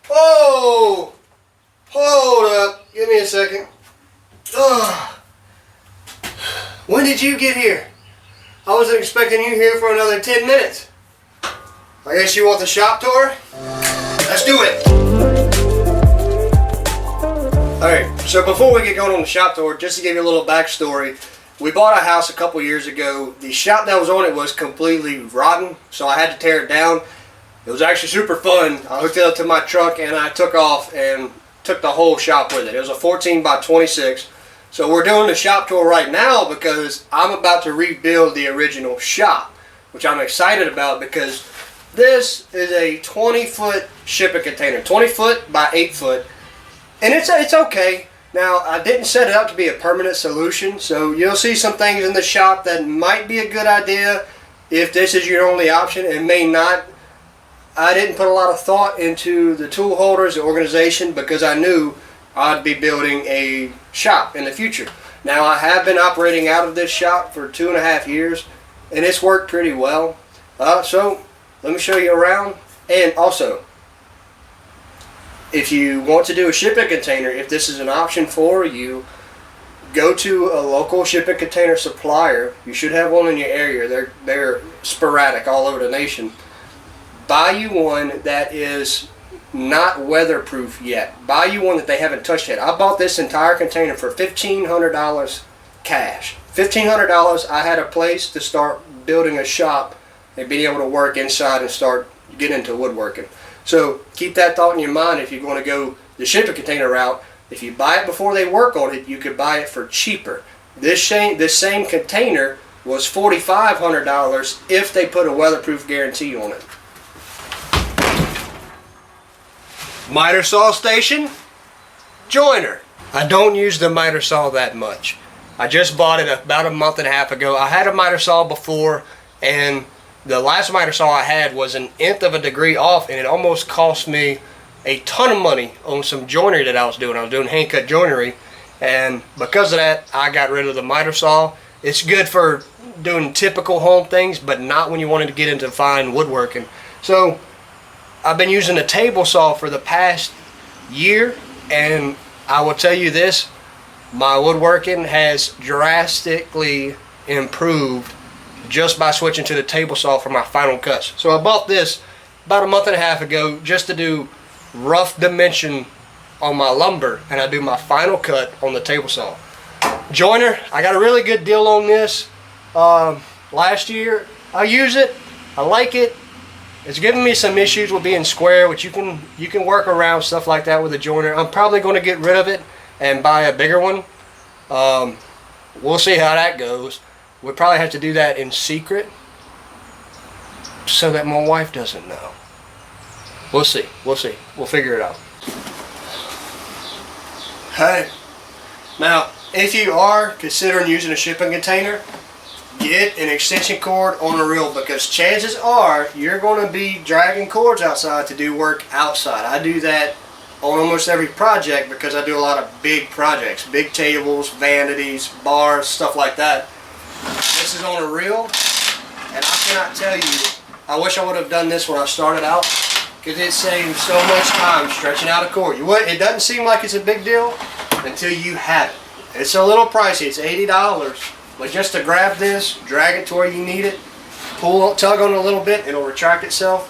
Oh, hold up. Give me a second. When did you get here? I wasn't expecting you here for another 10 minutes. I guess you want the shop tour? Let's do it. Alright, so before we get going on the shop tour, just to give you a little backstory, we bought a house a couple years ago. The shop that was on it was completely rotten, so I had to tear it down. It was actually super fun. I hooked it up to my truck and I took off and took the whole shop with it. It was a 14 by 26. So we're doing the shop tour right now because I'm about to rebuild the original shop, which I'm excited about because this is a 20-foot shipping container, 20 foot by 8 foot, and it's okay. Now, I didn't set it up to be a permanent solution, so you'll see some things in the shop that might be a good idea if this is your only option. It may not. I didn't put a lot of thought into the tool holders, the organization, because I knew I'd be building a shop in the future. Now, I have been operating out of this shop for 2.5 years, and it's worked pretty well. So, let me show you around. And also, if you want to do a shipping container, if this is an option for you, go to a local shipping container supplier. You should have one in your area. They're sporadic all over the nation. Buy you one that is not weatherproof yet. Buy you one that they haven't touched yet. I bought this entire container for $1,500 cash. $1,500. I had a place to start building a shop and being able to work inside and start getting into woodworking. So keep that thought in your mind if you're going to go the shipping container route. If you buy it before they work on it, you could buy it for cheaper. This same container was $4,500 if they put a weatherproof guarantee on it. Miter saw station, joiner. I don't use the miter saw that much. I just bought it about a month and a half ago. I had a miter saw before, and the last miter saw I had was 1/10 of a degree off, and it almost cost me a ton of money on some joinery that I was doing. I was doing hand cut joinery, and because of that, I got rid of the miter saw. It's good for doing typical home things, but not when you wanted to get into fine woodworking. So I've been using a table saw for the past year, and I will tell you this, my woodworking has drastically improved just by switching to the table saw for my final cuts. So I bought this about a month and a half ago just to do rough dimension on my lumber, and I do my final cut on the table saw. Joiner, I got a really good deal on this last year. I use it, I like it. It's giving me some issues with being square, which you can work around stuff like that with a joiner. I'm probably going to get rid of it and buy a bigger one. We'll see how that goes. We'll probably have to do that in secret so that my wife doesn't know. We'll see. We'll see. We'll figure it out. Hey, now if you are considering using a shipping container, get an extension cord on a reel, because chances are you're going to be dragging cords outside to do work outside. I do that on almost every project because I do a lot of big projects, big tables, vanities, bars, stuff like that. This is on a reel, and I cannot tell you, I wish I would have done this when I started out, because it saves so much time stretching out a cord. It doesn't seem like it's a big deal until you have it. It's a little pricey, it's $80. But just to grab this, drag it to where you need it, tug on it a little bit, it'll retract itself.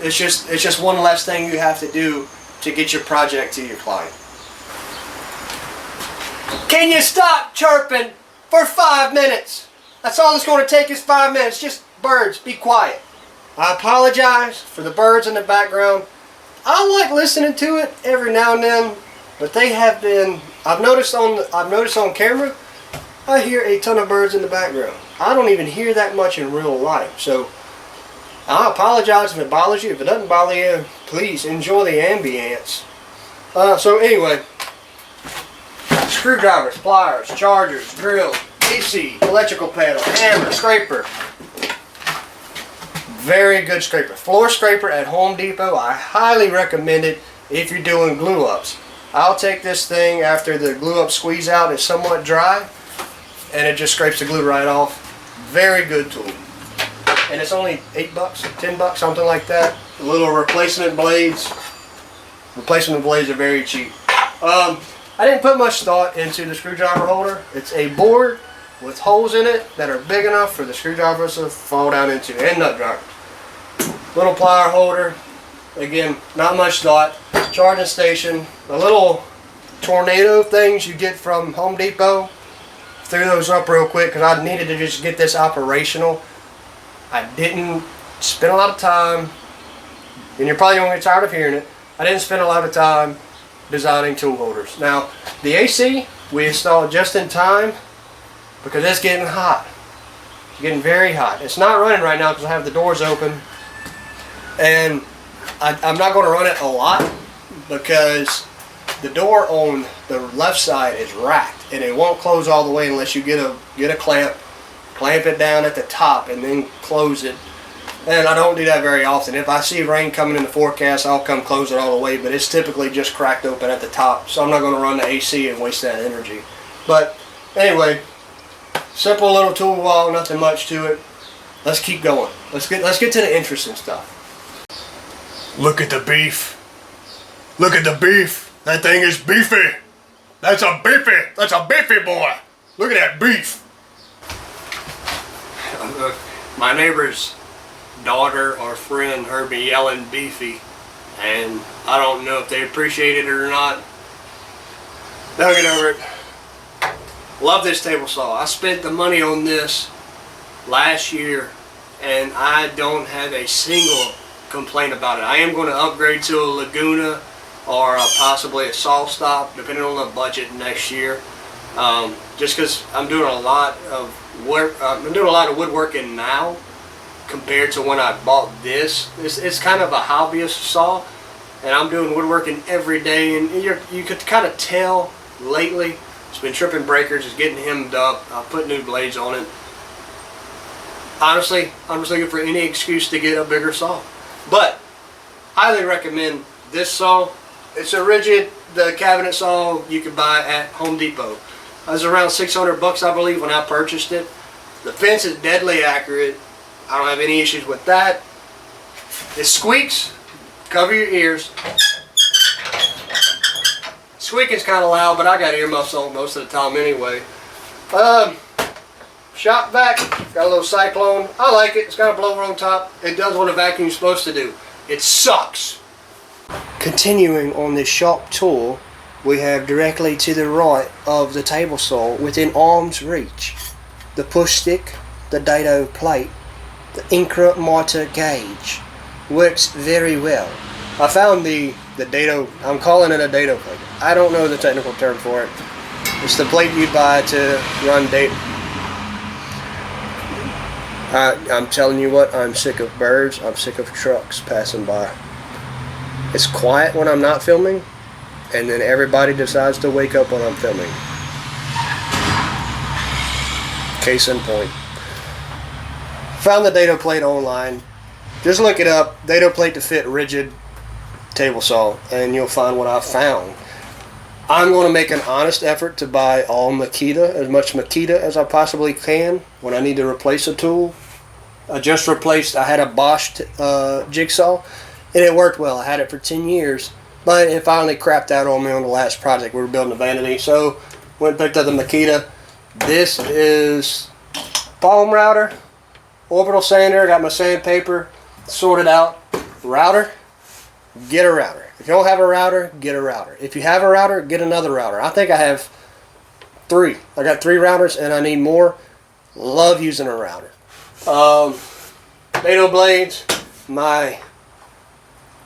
It's just one less thing you have to do to get your project to your client. Can you stop chirping for 5 minutes? That's all it's going to take is 5 minutes. Just birds, be quiet. I apologize for the birds in the background. I like listening to it every now and then, but they have been. I've noticed on camera, I hear a ton of birds in the background. I don't even hear that much in real life. So I apologize if it bothers you. If it doesn't bother you, please enjoy the ambience. So anyway, screwdrivers, pliers, chargers, drills, AC, electrical panel, hammer, scraper. Very good scraper. Floor scraper at Home Depot. I highly recommend it if you're doing glue ups. I'll take this thing after the glue up squeeze out is somewhat dry, and it just scrapes the glue right off. Very good tool. And it's only $8, $10, something like that. The little replacement blades. Replacement blades are very cheap. I didn't put much thought into the screwdriver holder. It's a board with holes in it that are big enough for the screwdrivers to fall down into, and nut drivers. Little plier holder. Again, not much thought. Charging station. The little tornado things you get from Home Depot. Threw those up real quick because I needed to just get this operational. I didn't spend a lot of time, and you're probably going to get tired of hearing it. I didn't spend a lot of time designing tool holders. Now, the AC we installed just in time because it's getting hot. It's getting very hot. It's not running right now because I have the doors open, and I'm not going to run it a lot because the door on the left side is racked and it won't close all the way unless you get a clamp it down at the top and then close it. And I don't do that very often. If I see rain coming in the forecast, I'll come close it all the way, but it's typically just cracked open at the top, so I'm not going to run the AC and waste that energy. But anyway, simple little tool wall, nothing much to it. Let's keep going. Let's get to the interesting stuff. Look at the beef. Look at the beef. That thing is beefy. That's a beefy boy. Look at that beef. My neighbor's daughter or friend heard me yelling beefy, and I don't know if they appreciate it or not. They'll get over it. Love this table saw. I spent the money on this last year, and I don't have a single complaint about it. I am going to upgrade to a Laguna or possibly a saw stop, depending on the budget next year. Just because I'm doing a lot of work, I'm doing a lot of woodworking now compared to when I bought this. It's kind of a hobbyist saw, and I'm doing woodworking every day, and you could kind of tell lately it's been tripping breakers, it's getting hemmed up. I put new blades on it. Honestly, I'm just looking for any excuse to get a bigger saw. But highly recommend this saw. It's a rigid, the cabinet saw you could buy at Home Depot. It was around 600 bucks, I believe, when I purchased it. The fence is deadly accurate. I don't have any issues with that. It squeaks. Cover your ears. Squeaking's kind of loud, but I got earmuffs on most of the time anyway. Shop vac, got a little cyclone. I like it. It's got a blower on top. It does what a vacuum's supposed to do. It sucks. Continuing on this sharp tour, we have directly to the right of the table saw, within arm's reach, the push stick, the dado plate, the Incra mortar gauge. Works very well. I found the dado, I'm calling it a dado plate. I don't know the technical term for it. It's the plate you buy to run dado. I'm telling you what, I'm sick of birds, I'm sick of trucks passing by. It's quiet when I'm not filming, and then everybody decides to wake up when I'm filming. Case in point. Found the dado plate online. Just look it up, dado plate to fit rigid table saw, and you'll find what I found. I'm going to make an honest effort to buy all Makita, as much Makita as I possibly can when I need to replace a tool. I just replaced, I had a Bosch jigsaw, and it worked well. I had it for 10 years, but it finally crapped out on me on the last project. We were building a vanity, so went and picked up the Makita. This is palm router, orbital sander, got my sandpaper sorted out. Router, get a router. If you don't have a router, get a router. If you have a router, get another router. I think I have 3. I got 3 routers and I need more. Love using a router. Dado blades, my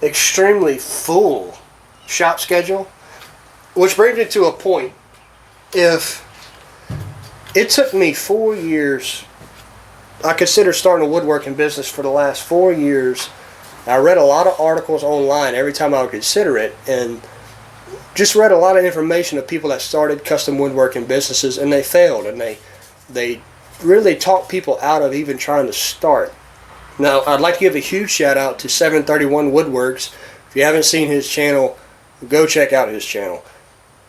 extremely full shop schedule, which brings me to a point. If it took me 4 years, I consider starting a woodworking business for the last 4 years. I read a lot of articles online every time I would consider it, and just read a lot of information of people that started custom woodworking businesses and they failed, and they really talked people out of even trying to start. Now, I'd like to give a huge shout out to 731 Woodworks. If you haven't seen his channel, go check out his channel.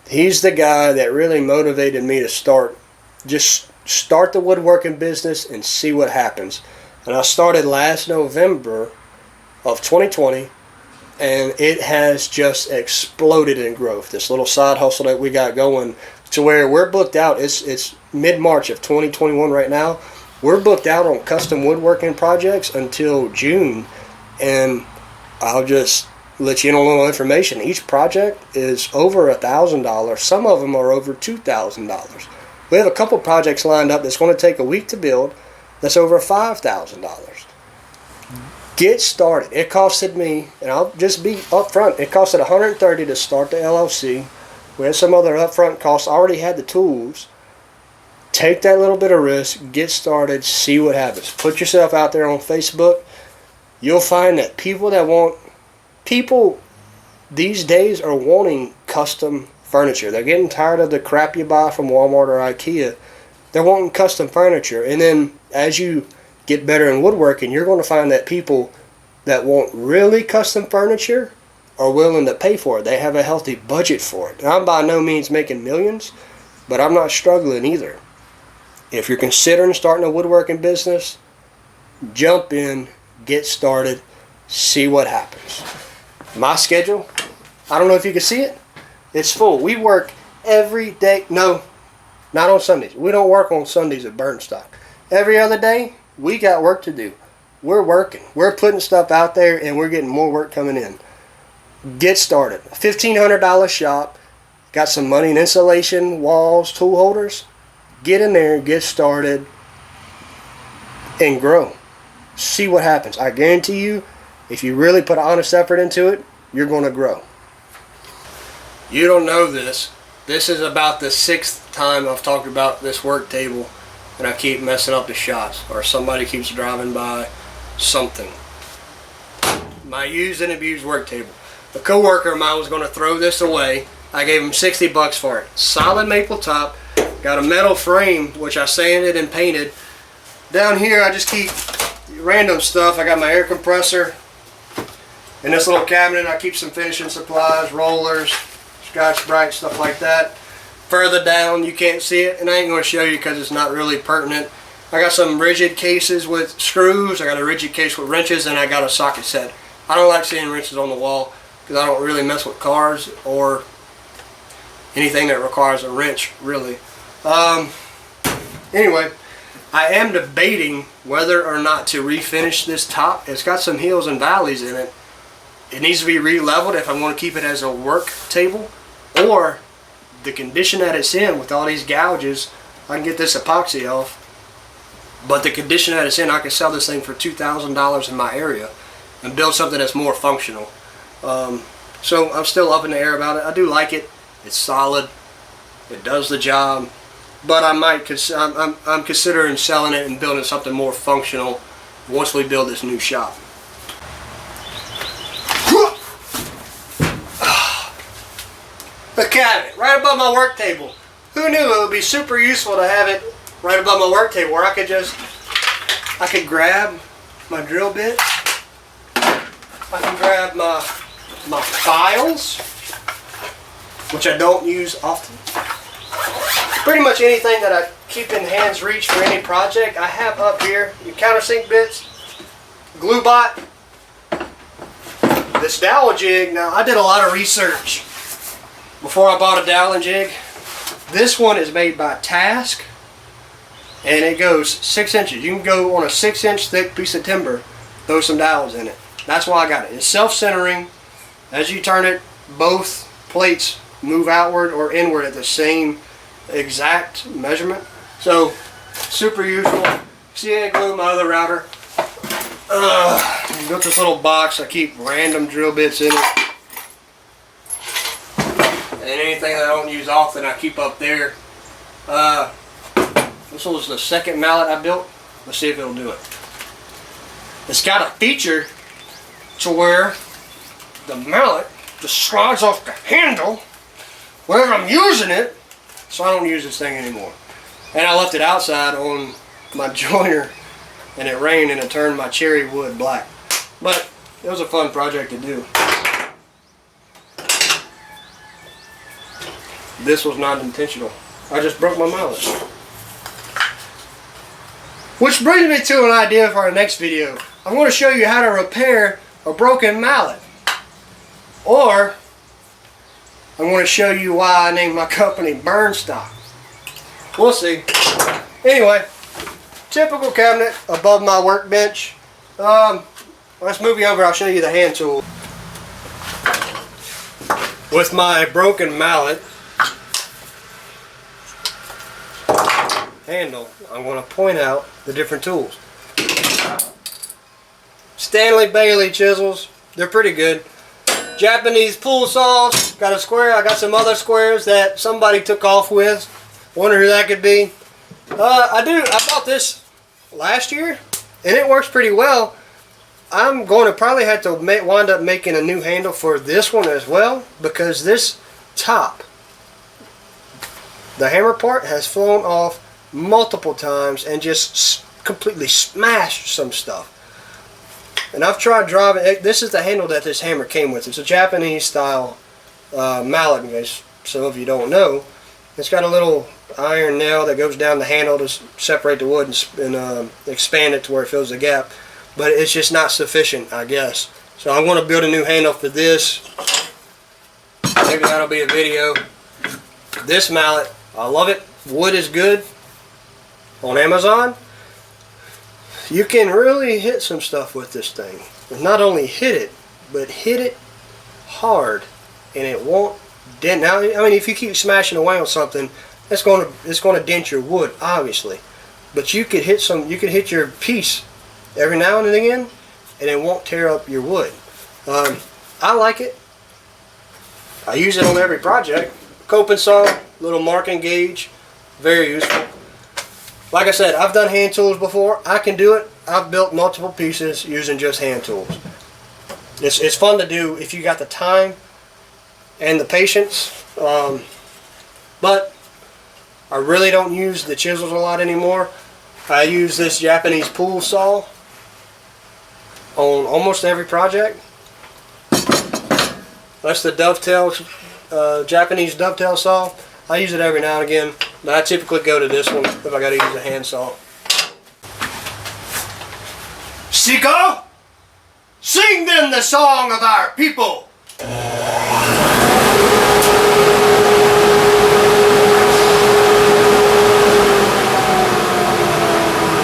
He's the guy that really motivated me to start the woodworking business and see what happens. And I started last November, of 2020, and it has just exploded in growth. This little side hustle that we got going, to where we're booked out. It's mid-March of 2021 right now. We're booked out on custom woodworking projects until June, and I'll just let you in on a little information. Each project is over $1,000. Some of them are over $2,000. We have a couple projects lined up that's going to take a week to build. That's over $5,000. Get started. It costed me, and I'll just be upfront, it costed $130 to start the LLC. We had some other upfront costs. I already had the tools. Take that little bit of risk. Get started. See what happens. Put yourself out there on Facebook. You'll find that people these days are wanting custom furniture. They're getting tired of the crap you buy from Walmart or IKEA. They're wanting custom furniture. And then as you get better in woodworking, you're going to find that people that want really custom furniture are willing to pay for it. They have a healthy budget for it. And I'm by no means making millions, but I'm not struggling either. If you're considering starting a woodworking business, jump in, get started, see what happens. My schedule, I don't know if you can see it, it's full. We work every day. No, not on Sundays. We don't work on Sundays at Burnstock. Every other day, we got work to do. We're working. We're putting stuff out there, and we're getting more work coming in. Get started. A $1,500 shop. Got some money in insulation, walls, tool holders. Get in there, get started, and grow. See what happens. I guarantee you, if you really put honest effort into it, you're going to grow. You don't know this. This is about the 6th time I've talked about this work table, and I keep messing up the shots, or somebody keeps driving by something. My used and abused work table. A coworker of mine was going to throw this away. I gave him $60 for it. Solid maple top. Got a metal frame, which I sanded and painted. Down here, I just keep random stuff. I got my air compressor. In this little cabinet, I keep some finishing supplies, rollers, Scotch-Brite, stuff like that. Further down, you can't see it, and I ain't going to show you because it's not really pertinent. I got some rigid cases with screws. I got a rigid case with wrenches, and I got a socket set. I don't like seeing wrenches on the wall because I don't really mess with cars or anything that requires a wrench, really. Anyway, I am debating whether or not to refinish this top. It's got some hills and valleys in it. It needs to be re-leveled if I want to keep it as a work table, or the condition that it's in with all these gouges, I can get this epoxy off. But the condition that it's in, I can sell this thing for $2,000 in my area and build something that's more functional. So I'm still up in the air about it. I do like it. It's solid. It does the job. But I'm considering selling it and building something more functional once we build this new shop. The cabinet, right above my work table. Who knew it would be super useful to have it right above my work table where I could grab my drill bit. I can grab my files, which I don't use often. Pretty much anything that I keep in hand's reach for any project, I have up here. Your countersink bits, glue bot, this dowel jig. Now, I did a lot of research before I bought a dowel and jig. This one is made by Task, and it goes 6 inches. You can go on a 6-inch thick piece of timber, throw some dowels in it. That's why I got it. It's self-centering. As you turn it, both plates move outward or inward at the same exact measurement. So, super useful. See, I glue my other router. Got this little box. I keep random drill bits in it. And anything that I don't use often, I keep up there. This was the second mallet I built. Let's see if it'll do it. It's got a feature to where the mallet just slides off the handle whenever I'm using it, so I don't use this thing anymore. And I left it outside on my joiner, and it rained and it turned my cherry wood black. But it was a fun project to do. This was not intentional. I just broke my mallet. Which brings me to an idea for our next video. I'm going to show you how to repair a broken mallet. Or I'm going to show you why I named my company Burnstock. We'll see. Anyway, typical cabinet above my workbench. Let's move you over. I'll show you the hand tool. With my broken mallet handle, I'm going to point out the different tools. Stanley Bailey chisels, they're pretty good. Japanese pool saws, got a square. I got some other squares that somebody took off with. Wonder who that could be. I bought this last year and it works pretty well. I'm going to probably have to wind up making a new handle for this one as well, because this top, the hammer part, has flown off multiple times and just completely smashed some stuff. And I've tried driving. This is the handle that this hammer came with. It's a Japanese style mallet, in case some of you don't know. It's got a little iron nail that goes down the handle to separate the wood and expand it to where it fills the gap. But it's just not sufficient, I guess. So I'm going to build a new handle for this. Maybe that'll be a video. This mallet, I love it. Wood is good. On Amazon, you can really hit some stuff with this thing. And not only hit it, but hit it hard, and it won't dent. Now, I mean, if you keep smashing away on something, it's going to dent your wood, obviously. But you could hit your piece every now and again, and it won't tear up your wood. I like it. I use it on every project. Coping saw, little marking gauge, very useful. Like I said, I've done hand tools before. I can do it. I've built multiple pieces using just hand tools. It's fun to do if you got the time and the patience. But I really don't use the chisels a lot anymore. I use this Japanese pool saw on almost every project. That's the dovetail, Japanese dovetail saw. I use it every now and again, but I typically go to this one if I got to use a hand saw. Siko, sing them the song of our people.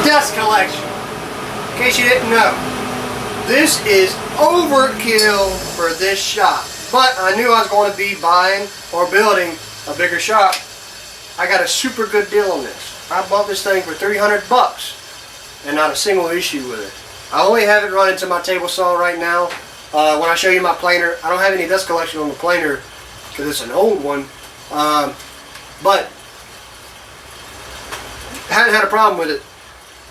Dust collection. In case you didn't know, this is overkill for this shop. But I knew I was going to be buying or building a bigger shop. I got a super good deal on this. I bought this thing for 300 bucks and not a single issue with it. I only have it running to my table saw right now. When I show you my planer, I don't have any dust collection on the planer because it's an old one. But I haven't had a problem with it.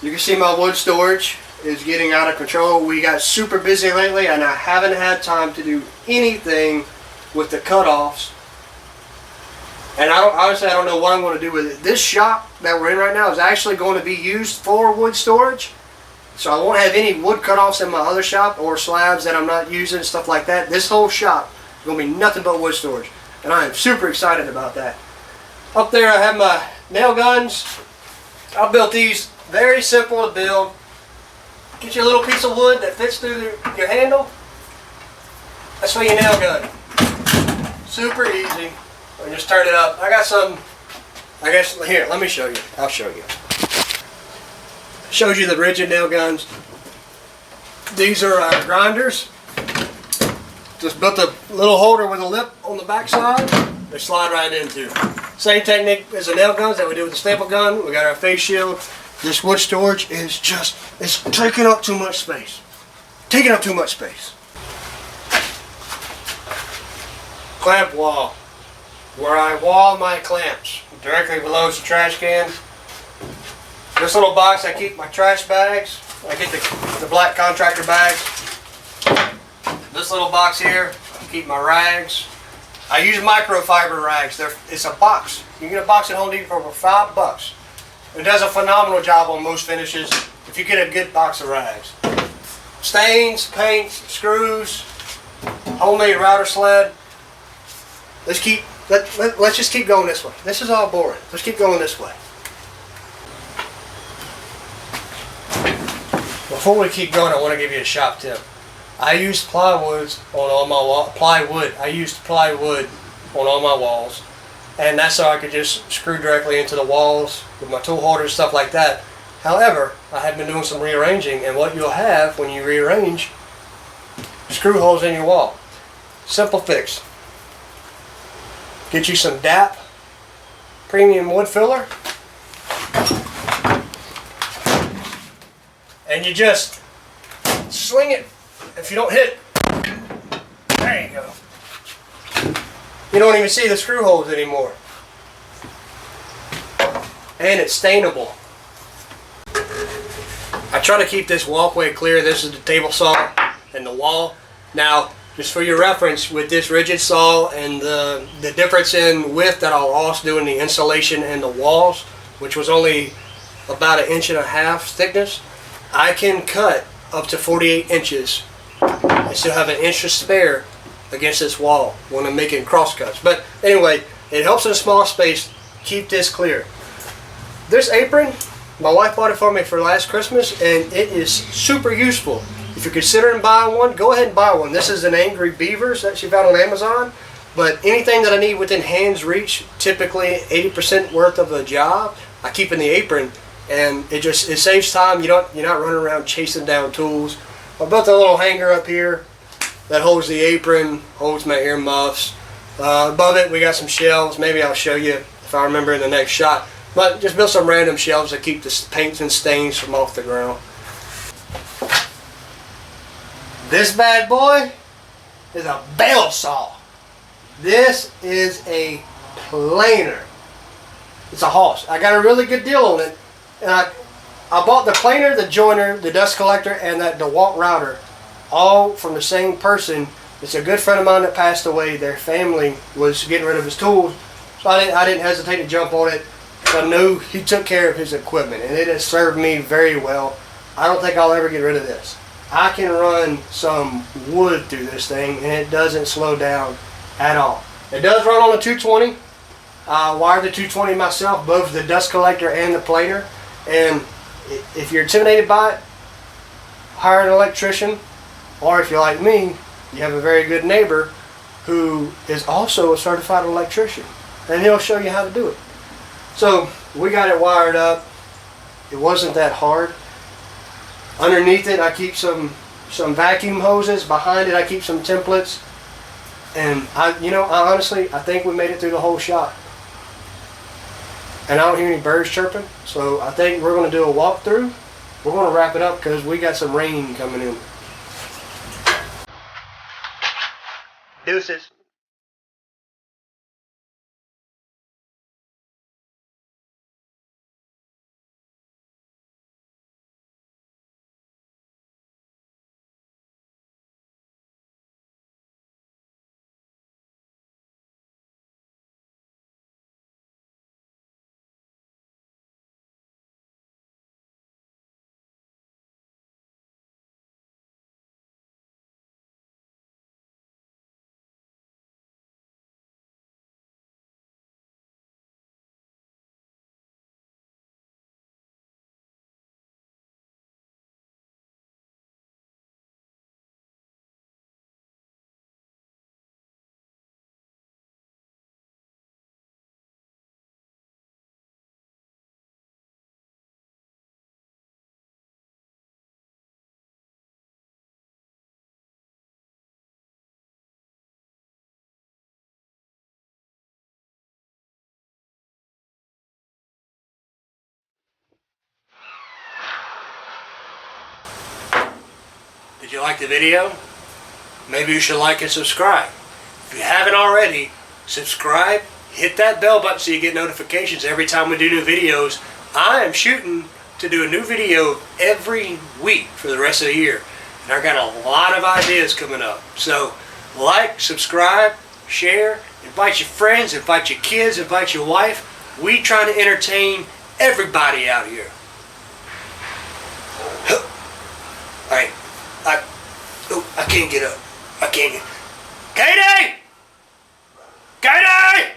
You can see my wood storage is getting out of control. We got super busy lately and I haven't had time to do anything with the cutoffs. And honestly, I don't know what I'm going to do with it. This shop that we're in right now is actually going to be used for wood storage. So I won't have any wood cutoffs in my other shop or slabs that I'm not using, stuff like that. This whole shop is going to be nothing but wood storage. And I am super excited about that. Up there I have my nail guns. I built these very simple to build. Get you a little piece of wood that fits through your handle. That's for your nail gun. Super easy. And just turn it up. I got some, I guess, here, let me show you. I'll show you. Showed you the rigid nail guns. These are grinders. Just built a little holder with a lip on the back side. They slide right into. Same technique as the nail guns that we do with the staple gun. We got our face shield. This wood storage is just, it's taking up too much space. Taking up too much space. Clamp wall. Where I wall my clamps. Directly below is the trash can. This little box I keep my trash bags. I get the black contractor bags. This little box here, I keep my rags. I use microfiber rags. It's a box. You can get a box at Home Depot for $5. It does a phenomenal job on most finishes if you get a good box of rags. Stains, paints, screws, homemade router sled. Let's just keep going this way. This is all boring. Let's keep going this way. Before we keep going, I want to give you a shop tip. I used plywood on all my plywood. I used plywood on all my walls, and that's so I could just screw directly into the walls with my tool holder and stuff like that. However, I have been doing some rearranging, and what you'll have when you rearrange, screw holes in your wall. Simple fix. Get you some DAP premium wood filler, and you just sling it. If you don't hit, there you go. You don't even see the screw holes anymore. And it's stainable. I try to keep this walkway clear. This is the table saw and the wall. Now, just for your reference, with this rigid saw and the difference in width that I'll also do in the insulation and the walls, which was only about 1.5 inches thickness, I can cut up to 48 inches and still have 1 inch to spare against this wall when I'm making cross cuts. But anyway, it helps in a small space keep this clear. This apron, my wife bought it for me for last Christmas, and it is super useful. If you're considering buying one, go ahead and buy one. This is an Angry Beavers that she found on Amazon. But anything that I need within hand's reach, typically 80% worth of a job, I keep in the apron, and it saves time. You're not running around chasing down tools. I built a little hanger up here that holds the apron, holds my earmuffs. Above it, we got some shelves. Maybe I'll show you if I remember in the next shot. But just built some random shelves to keep the paints and stains from off the ground. This bad boy is a bale saw. This is a planer. It's a hoss. I got a really good deal on it. And I bought the planer, the joiner, the dust collector, and that DeWalt router, all from the same person. It's a good friend of mine that passed away. Their family was getting rid of his tools, so I didn't hesitate to jump on it. I knew he took care of his equipment, and it has served me very well. I don't think I'll ever get rid of this. I can run some wood through this thing, and it doesn't slow down at all. It does run on a 220. I wired the 220 myself, both the dust collector and the planer. And if you're intimidated by it, hire an electrician. Or if you're like me, you have a very good neighbor who is also a certified electrician, and he'll show you how to do it. So we got it wired up. It wasn't that hard. Underneath it, I keep some vacuum hoses. Behind it, I keep some templates. And I honestly, I think we made it through the whole shot. And I don't hear any birds chirping, so I think we're going to do a walkthrough. We're going to wrap it up because we got some rain coming in. Deuces. Did you like the video? Maybe you should like and subscribe. If you haven't already, subscribe, hit that bell button so you get notifications every time we do new videos. I am shooting to do a new video every week for the rest of the year. And I've got a lot of ideas coming up. So like, subscribe, share, invite your friends, invite your kids, invite your wife. We try to entertain everybody out here. Alright. I can't get up. I can't get... Katie! Katie!